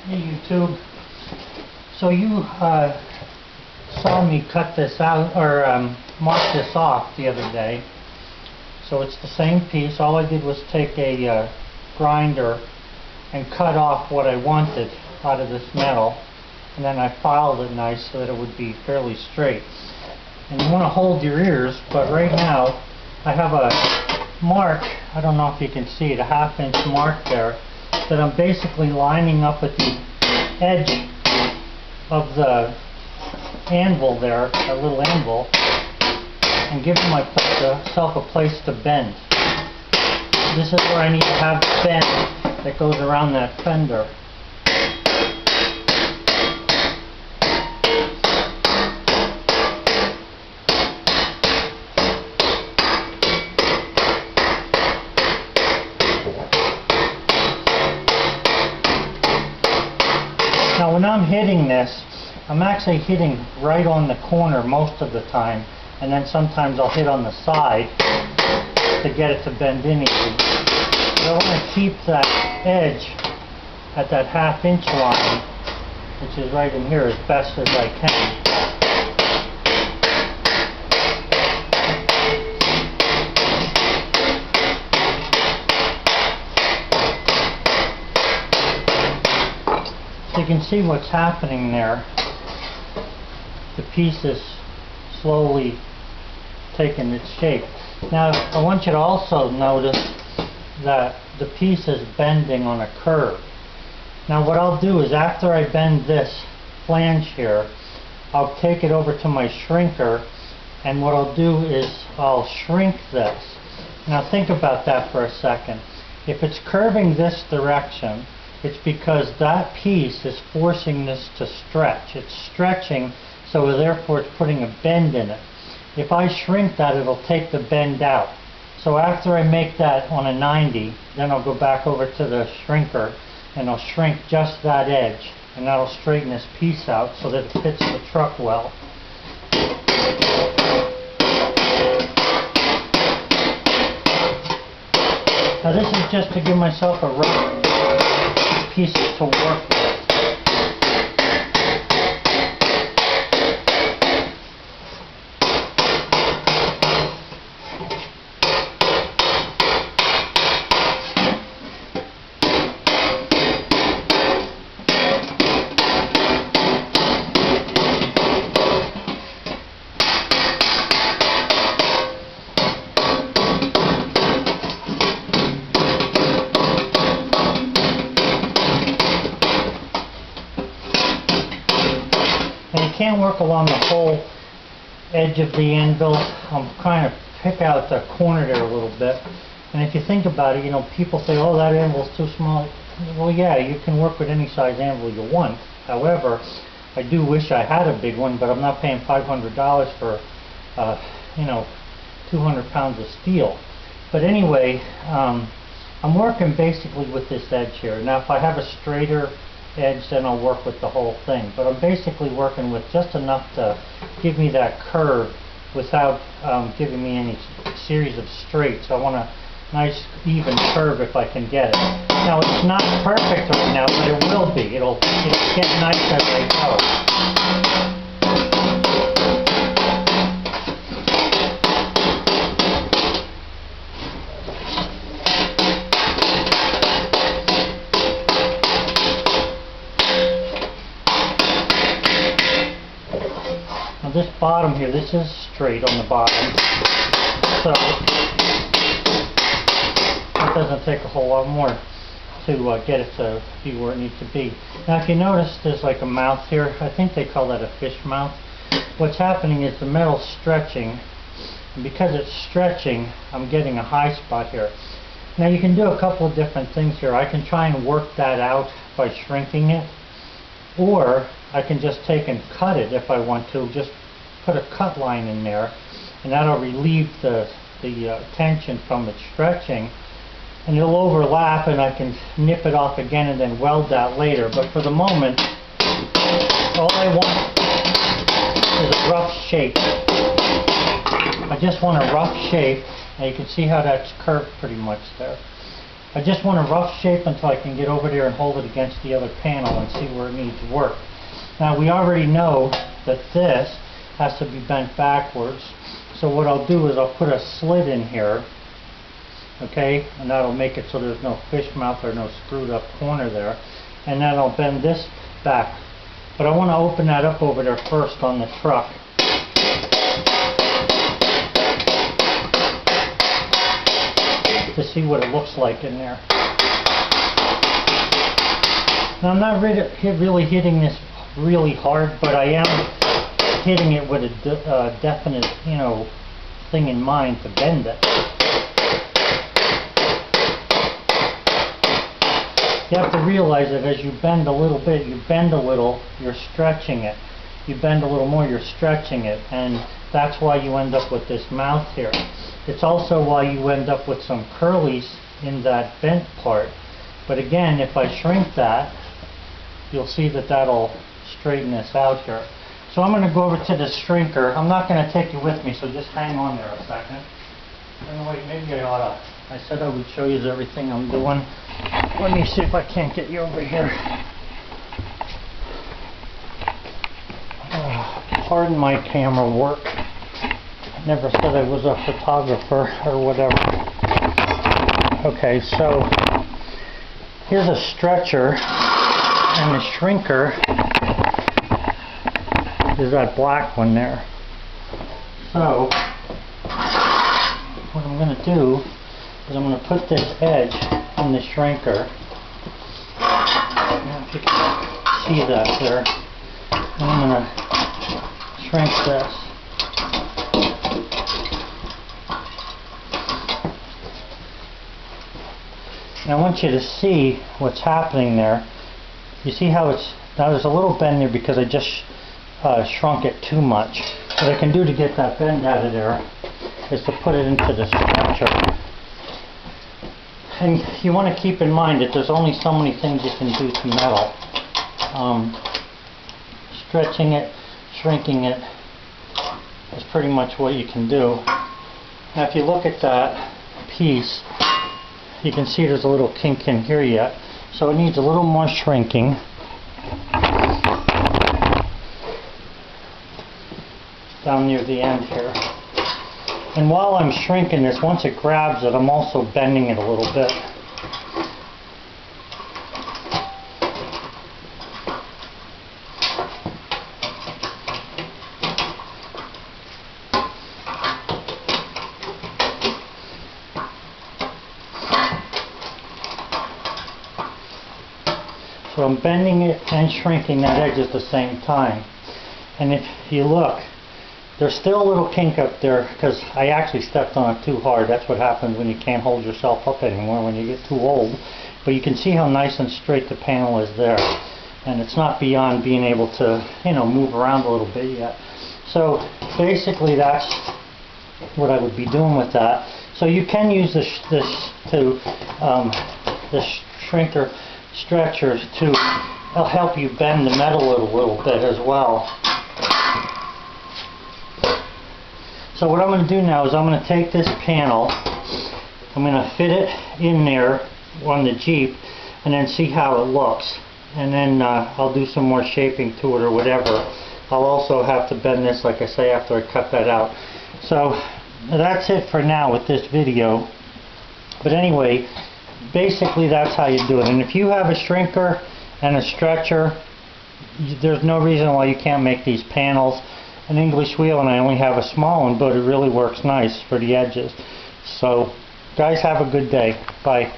Hey YouTube. So you saw me cut this out or mark this off the other day. So it's the same piece. All I did was take a grinder and cut off what I wanted out of this metal, and then I filed it nice so that it would be fairly straight. And you want to hold your ears, but right now I have a mark, I don't know if you can see it, a 1/2 inch mark there that I'm basically lining up at the edge of the anvil there, a little anvil, and giving myself a place to bend. This is where I need to have the bend that goes around that fender. Now when I'm hitting this, I'm actually hitting right on the corner most of the time, and then sometimes I'll hit on the side to get it to bend in easy. But I want to keep that edge at that 1/2 inch line, which is right in here, as best as I can. So you can see what's happening there. The piece is slowly taking its shape. Now I want you to also notice that the piece is bending on a curve. Now what I'll do is, after I bend this flange here, I'll take it over to my shrinker, and what I'll do is I'll shrink this. Now think about that for a second. If it's curving this direction, it's because that piece is forcing this to stretch. It's stretching, so therefore it's putting a bend in it. If I shrink that, it'll take the bend out. So after I make that on a 90, then I'll go back over to the shrinker and I'll shrink just that edge, and that'll straighten this piece out so that it fits the truck well. Now this is just to give myself a rough pieces to work with. And you can't work along the whole edge of the anvil. I'm trying to pick out the corner there a little bit. And if you think about it, you know, people say, oh, that anvil's too small. Well, yeah, you can work with any size anvil you want. However, I do wish I had a big one, but I'm not paying $500 for, you know, 200 pounds of steel. But anyway, I'm working basically with this edge here. Now, if I have a straighter edge, then I'll work with the whole thing, but I'm basically working with just enough to give me that curve without giving me any series of straights. I want a nice even curve if I can get it. Now it's not perfect right now, but it will be. It'll get nice as I go. This bottom here, this is straight on the bottom, so it doesn't take a whole lot more to get it to be where it needs to be. Now if you notice, there's like a mouth here. I think they call that a fish mouth. What's happening is the metal's stretching, and because it's stretching, I'm getting a high spot here. Now you can do a couple of different things here. I can try and work that out by shrinking it, or I can just take and cut it if I want to. Just put a cut line in there, and that'll relieve the tension from it stretching, and it'll overlap, and I can nip it off again and then weld that later. But for the moment, all I want is a rough shape. I just want a rough shape, and you can see how that's curved pretty much there. I just want a rough shape until I can get over there and hold it against the other panel and see where it needs work. Now we already know that this has to be bent backwards, so what I'll do is I'll put a slit in here, okay, and that'll make it so there's no fish mouth or no screwed up corner there, and then I'll bend this back. But I want to open that up over there first on the truck. To see what it looks like in there. Now I'm not really hitting this really hard, but I am hitting it with a definite, thing in mind to bend it. You have to realize that as you bend a little bit, you bend a little, you're stretching it. You bend a little more, you're stretching it, and that's why you end up with this mouth here. It's also why you end up with some curlies in that bent part. But again, if I shrink that, you'll see that that'll straighten this out here. So I'm going to go over to the shrinker. I'm not going to take you with me, so just hang on there a second. Anyway, maybe I ought to. I said I would show you everything I'm doing. Let me see if I can't get you over here. Pardon my camera work. I never said I was a photographer or whatever. Okay, so here's a stretcher, and the shrinker is that black one there. So what I'm going to do is I'm going to put this edge in the shrinker. I don't know if you can see that there. And I'm going to shrink this. And I want you to see what's happening there. You see how it's, now there's a little bend there because I just shrunk it too much. What I can do to get that bend out of there is to put it into the stretcher. And you want to keep in mind that there's only so many things you can do to metal. Stretching it, shrinking it is pretty much what you can do. Now if you look at that piece, you can see there's a little kink in here yet, so it needs a little more shrinking. Down near the end here. And while I'm shrinking this, once it grabs it, I'm also bending it a little bit. So I'm bending it and shrinking that edge at the same time. And if you look, there's still a little kink up there because I actually stepped on it too hard. That's what happens when you can't hold yourself up anymore when you get too old. But you can see how nice and straight the panel is there. And it's not beyond being able to, move around a little bit yet. So basically that's what I would be doing with that. So you can use the shrinker stretchers to help you bend the metal a little bit as well. So what I'm going to do now is I'm going to take this panel, I'm going to fit it in there on the Jeep and then see how it looks. And then I'll do some more shaping to it or whatever. I'll also have to bend this, like I say, after I cut that out. So that's it for now with this video. But anyway, basically that's how you do it. And if you have a shrinker and a stretcher, there's no reason why you can't make these panels. An English wheel, and I only have a small one, but it really works nice for the edges. So guys, have a good day. Bye.